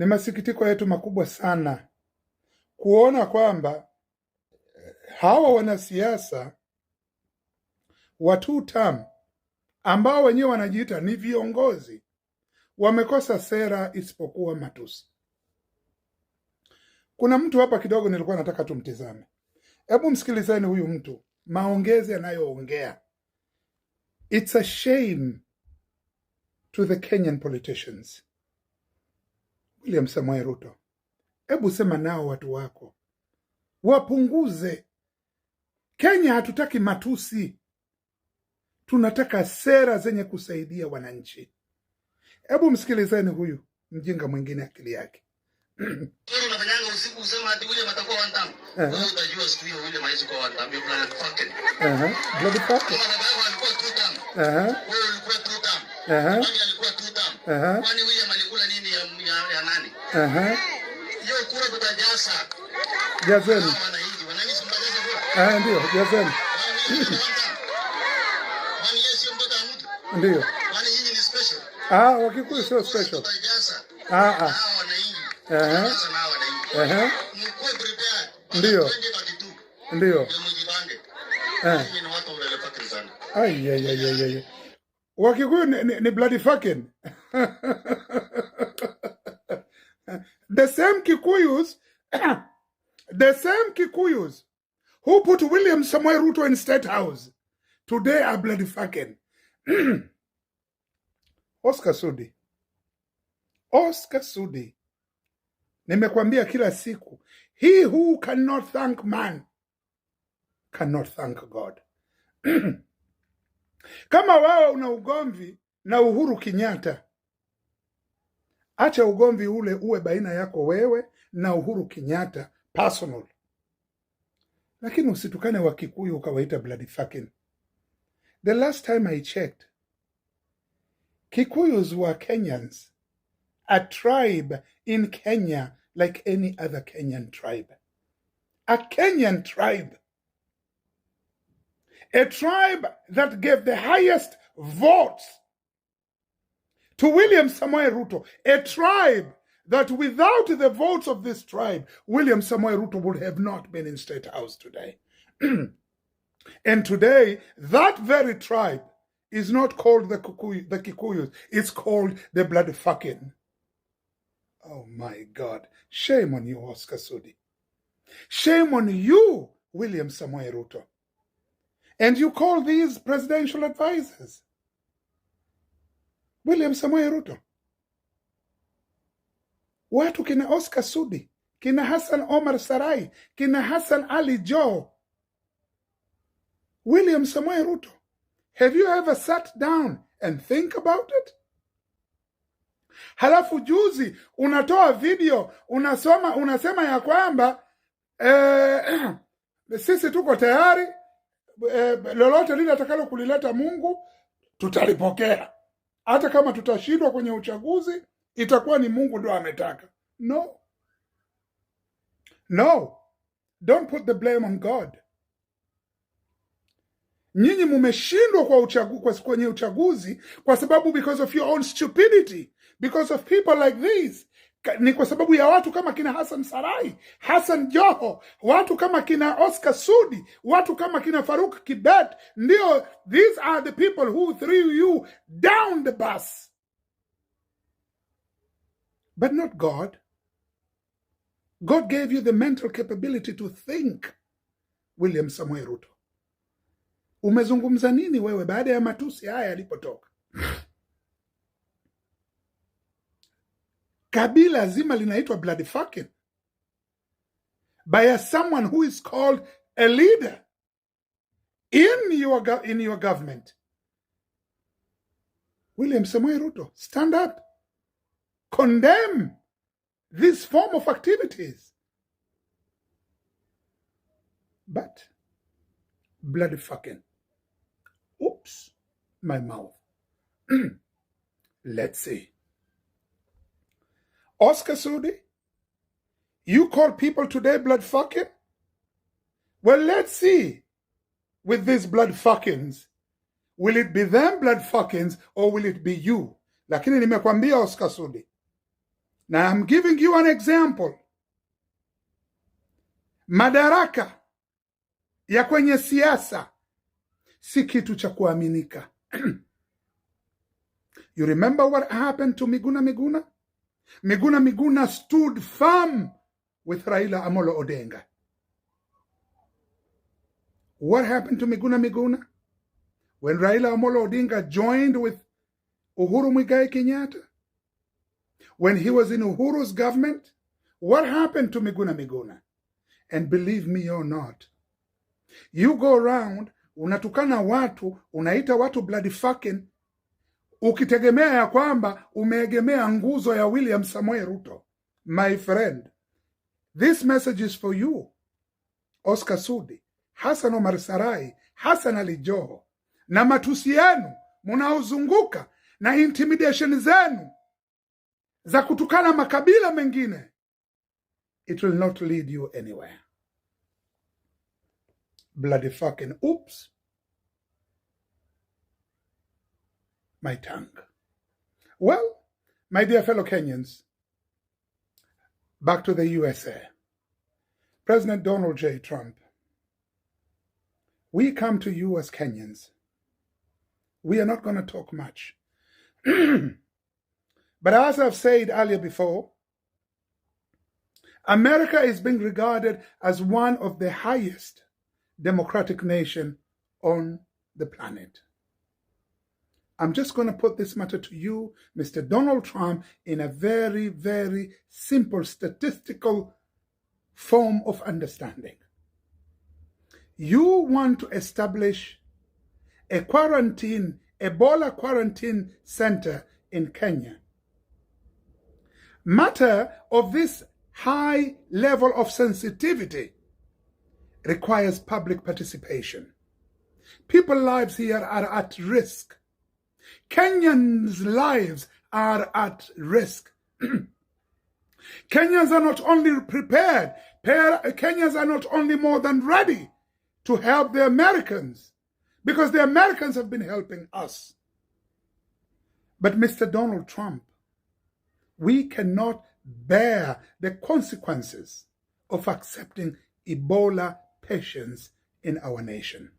Ni masikitiko yetu makubwa sana kuona kwamba hawa wanasiasa wa two term ambao wenyewe wanajiita ni viongozi wamekosa sera isipokuwa matusi. Kuna mtu hapa kidogo nilikuwa nataka tumtizame. Hebu msikilizeni huyu mtu, maongezi anayoongea. It's a shame to the Kenyan politicians. William Samoei Ruto, hebu sema nao watu wako wapunguze. Kenya hatutaki matusi, tunataka sera zenye kusaidia wananchi. Hebu msikilizeni huyu mjinga mwingine akili yake. Unafanyanga usiku usema ati William atakuwa one term. Wewe utajua siku hiyo William haizi kwa one term, blood fucking. Blood fucking. Kama baba yako alikuwa two term. Wewe ulikuwa two term. Nani alikuwa two term? Kwani William alikula nini ya nani? Hiyo kura tutajaza. Jazeni. Wananchi mtajaza kura. Ndio, jazeni. Kwani yeye sio mtoto wa mtu? Ndio. Kwani nyinyi ni special? Wakikuyu sio special. Tutajaza. Ndio. Ndio. Wakikuyu ni bloody fucking. The same Kikuyus who put William Samoei Ruto in State House today are bloody fucking. Oscar Sudi. Nimekwambia kila siku, he who cannot thank man cannot thank God. Kama wewe una ugomvi na Uhuru Kenyatta, acha ugomvi ule uwe baina yako wewe na Uhuru Kenyatta personal. Lakini usitukane wa Kikuyu ukawaita bloody fucking. The last time I checked, Kikuyus were Kenyans, a tribe in Kenya like any other Kenyan tribe. A Kenyan tribe. A tribe that gave the highest votes to William Samoei Ruto. A tribe that without the votes of this tribe, William Samoei Ruto would have not been in State House today. And today, that very tribe is not called the Kikuyus. It's called the bloody fucking. Oh my God. Shame on you, Oscar Sudi. Shame on you, William Samoei Ruto. And you call these presidential advisors William Samoei Ruto. Watu kina Oscar Sudi, kina Hassan Omar Sarai, kina Hassan Ali Joe. William Samoei Ruto. Have you ever sat down and think about it? Halafu juzi unatoa video, unasema ya kwamba sisi tuko tayari, lolote lile atakalo kulileta Mungu tutalipokea. Hata kama tutashindwa kwenye uchaguzi, itakuwa ni Mungu ndo ametaka. No. Don't put the blame on God. Nyinyi mumeshindwa kwenye uchaguzi kwa sababu because of your own stupidity, because of people like these. Ni kwa sababu ya watu kama kina Hassan Sarai, Hassan Joho, watu kama kina Oscar Sudi, watu kama kina Faruk Kibet. Ndio, these are the people who threw you down the bus. But not God. God gave you the mental capability to think. William Samoei Ruto, umezungumza nini wewe baada ya matusi haya yalipotoka? Kabila zima linaitwa bloody fucking by someone who is called a leader in your government. William Samoei Ruto, stand up. Condemn this form of activities. But bloody fucking. Oops, my mouth. Let's see. Oscar Sudi, you call people today blood fucking? Well, let's see with these blood fuckings. Will it be them blood fuckings or will it be you? Lakini nimekwambia Oscar Sudi, Now I'm giving you an example. Madaraka ya kwenye siasa si kitu cha kuaminika. You remember what happened to Miguna Miguna? Miguna Miguna stood firm with Raila Amolo Odinga. What happened to Miguna Miguna? When Raila Amolo Odinga joined with Uhuru Muigai Kenyatta, when he was in Uhuru's government, what happened to Miguna Miguna? And believe me or not, you go around, unatukana watu, unaita watu bloody fucking, ukitegemea ya kwamba umeegemea nguzo ya William Samoei Ruto. My friend, this message is for you. Oscar Sudi, Hassan Omar Sarai, Hassan Ali Joho, na matusi yenu munaozunguka na intimidation zenu za kutukana makabila mengine, it will not lead you anywhere. Bloody fucking oops. My tongue. Well, my dear fellow Kenyans, back to the USA. President Donald J. Trump, we come to you as Kenyans. We are not going to talk much. But as I've said earlier before, America is being regarded as one of the highest democratic nations on the planet. I'm just going to put this matter to you, Mr. Donald Trump, in a very, very simple statistical form of understanding. You want to establish a Ebola quarantine center in Kenya. Matter of this high level of sensitivity requires public participation. People's lives here are at risk. Kenyans' lives are at risk. Kenyans are not only prepared, Kenyans are not only more than ready to help the Americans, because the Americans have been helping us. But Mr. Donald Trump, we cannot bear the consequences of accepting Ebola patients in our nation.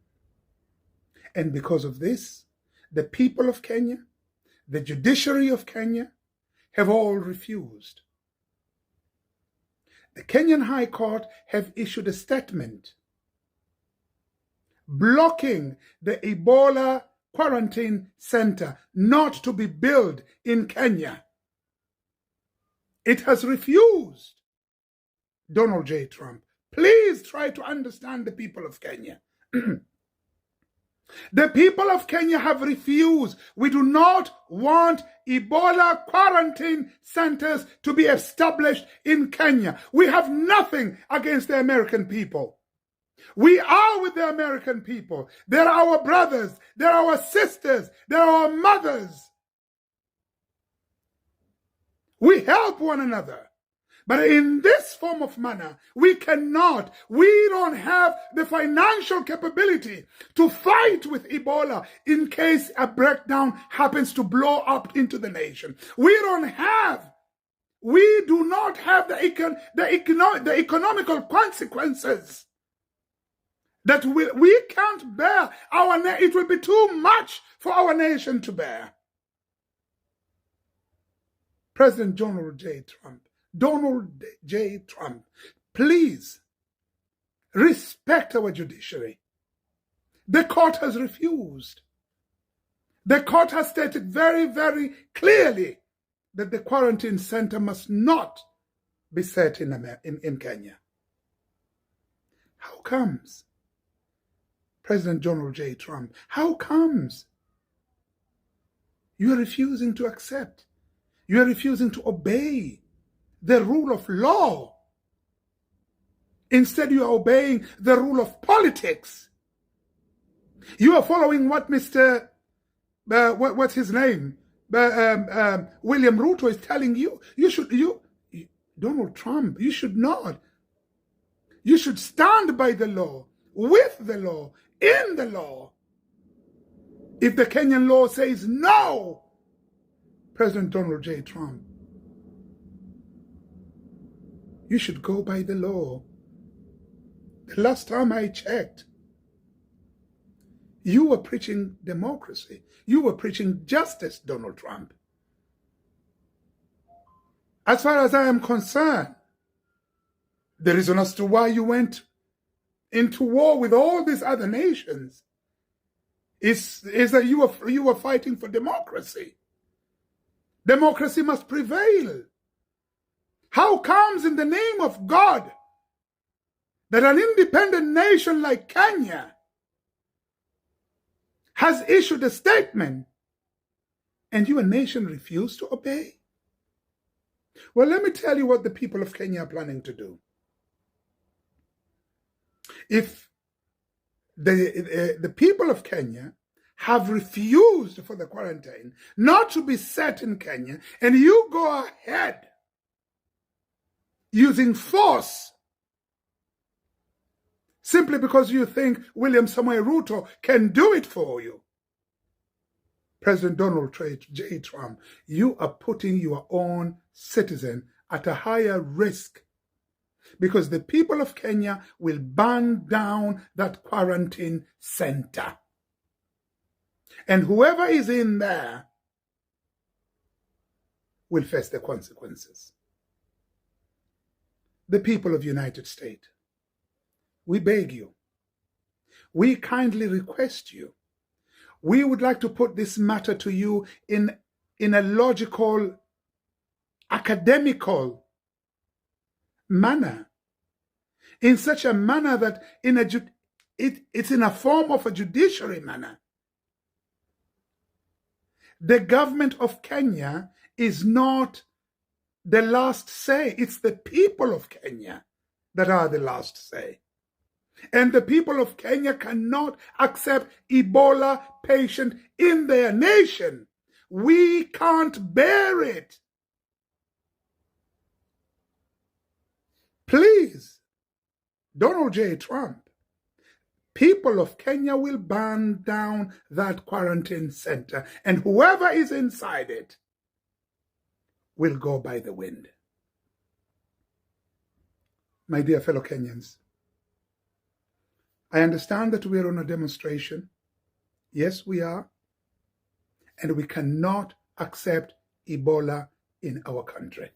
And because of this, the people of Kenya, the judiciary of Kenya, have all refused. The Kenyan High Court have issued a statement blocking the Ebola quarantine center not to be built in Kenya. It has refused. Donald J. Trump, please try to understand the people of Kenya. The people of Kenya have refused. We do not want Ebola quarantine centers to be established in Kenya. We have nothing against the American people. We are with the American people. They're our brothers. They're our sisters. They're our mothers. We help one another. But in this form of manner, we cannot. We don't have the financial capability to fight with Ebola in case a breakdown happens to blow up into the nation. We do not have the economical consequences that we can't bear. It will be too much for our nation to bear. President Donald J. Trump, please respect our judiciary. The court has refused. The court has stated very, very clearly that the quarantine center must not be set in Kenya. How comes, President Donald J. Trump, how comes you are refusing to accept, you are refusing to obey the rule of law? Instead, you are obeying the rule of politics. You are following what Mr. What's his name? William Ruto is telling you. Donald Trump, you should not. You should stand by the law, with the law, in the law. If the Kenyan law says no, President Donald J. Trump, You should go by the law. The last time I checked, you were preaching democracy. You were preaching justice, Donald Trump. As far as I am concerned, the reason as to why you went into war with all these other nations is that you were fighting for democracy. Democracy must prevail. How comes in the name of God that an independent nation like Kenya has issued a statement and you, a nation, refuse to obey? Well, let me tell you what the people of Kenya are planning to do. If the people of Kenya have refused for the quarantine not to be set in Kenya, and you go ahead using force simply because you think William Samoei Ruto can do it for you, President Donald J. Trump, you are putting your own citizen at a higher risk, because the people of Kenya will burn down that quarantine center. And whoever is in there will face the consequences. The people of the United States, we beg you, we kindly request you, we would like to put this matter to you in a logical, academical manner, in such a manner that it's in a form of a judiciary manner. The government of Kenya is not the last say. It's the people of Kenya that are the last say. And the people of Kenya cannot accept Ebola patient in their nation. We can't bear it. Please, Donald J. Trump, people of Kenya will burn down that quarantine center, and whoever is inside it will go by the wind. My dear fellow Kenyans, I understand that we are on a demonstration. Yes, we are. And we cannot accept Ebola in our country.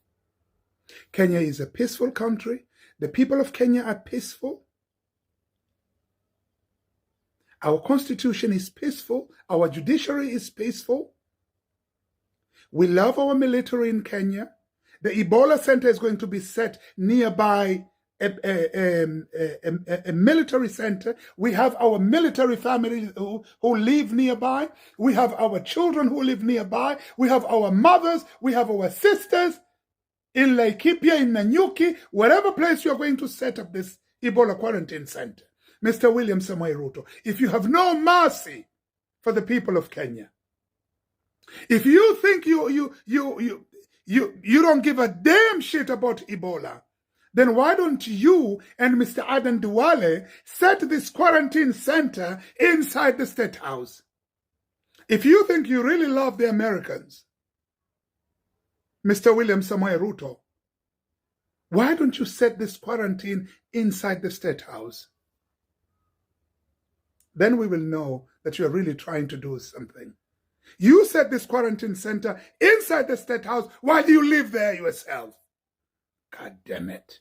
Kenya is a peaceful country. The people of Kenya are peaceful. Our constitution is peaceful. Our judiciary is peaceful. We love our military in Kenya. The Ebola center is going to be set nearby a military center. We have our military families who live nearby. We have our children who live nearby. We have our mothers. We have our sisters in Laikipia, in Nanyuki, wherever place you're going to set up this Ebola quarantine center. Mr. William Samoei Ruto, if you have no mercy for the people of Kenya, if you think you don't give a damn shit about Ebola, then why don't you and Mr. Aden Duale set this quarantine center inside the State House? If you think you really love the Americans, Mr. William Samoei Ruto, why don't you set this quarantine inside the State House? Then we will know that you're really trying to do something. You set this quarantine center inside the State House while you live there yourself. God damn it.